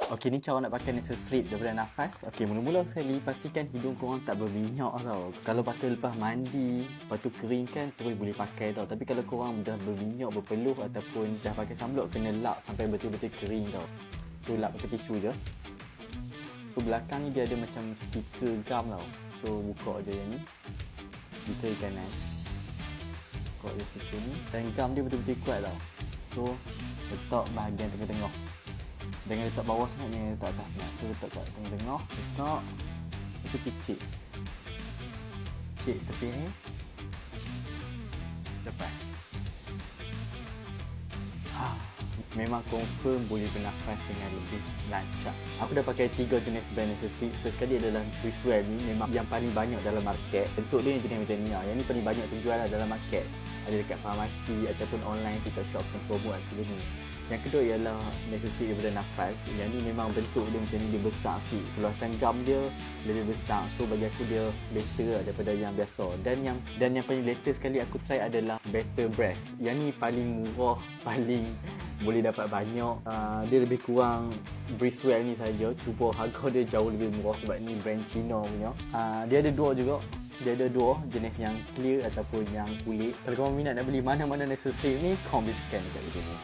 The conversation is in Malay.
Okey, ni cara nak pakai nasal strip daripada nafas. Okey, mula-mula sekali pastikan hidung korang tak berminyak tau. Kalau pakai lepas mandi, lepas tu kering kan, terus boleh pakai tau. Tapi kalau korang dah berminyak, berpeluh ataupun dah pakai sunblock, kena lap sampai betul-betul kering tau. So, lap pakai tisu je. So, belakang ni dia ada macam stiker gum tau. So, buka je yang ni. Stiker kanan. Buka je stiker ni. Dan gum dia betul-betul kuat tau. So, letak bahagian tengah-tengah. Jangan letak bawah sangat, jangan letak atas sangat. So letak kat tengah-tengah, letak. Lepas tu kicik. Kicik tepi ni. Lepas. Memang confirm boleh bernafas dengan lebih lancar. Aku dah pakai 3 jenis brand nasal strip. First sekali adalah Breezewell ni memang yang paling banyak dalam market. Bentuk dia yang jenis macam ni lah. Yang ni paling banyak terjual lah dalam market. Ada dekat farmasi ataupun online kita shop yang promote sebelum ni. Yang kedua ialah nasal strip daripada nafas. Yang ni memang bentuk dia macam ni, dia besar sikit. Keluasan gum dia lebih besar. So bagi aku dia better lah daripada yang biasa. Dan yang paling latest sekali aku try adalah Better Breath. Yang ni paling murah, paling boleh dapat banyak. Dia lebih kurang Breezewell ni saja. Cuba harga dia jauh lebih murah sebab ni brand Cina punya. Dia ada dua juga. Dia ada dua jenis, yang clear ataupun yang kulit. Kalau korang minat nak beli mana-mana nasal strip ni, korang boleh tekan dekat video ni.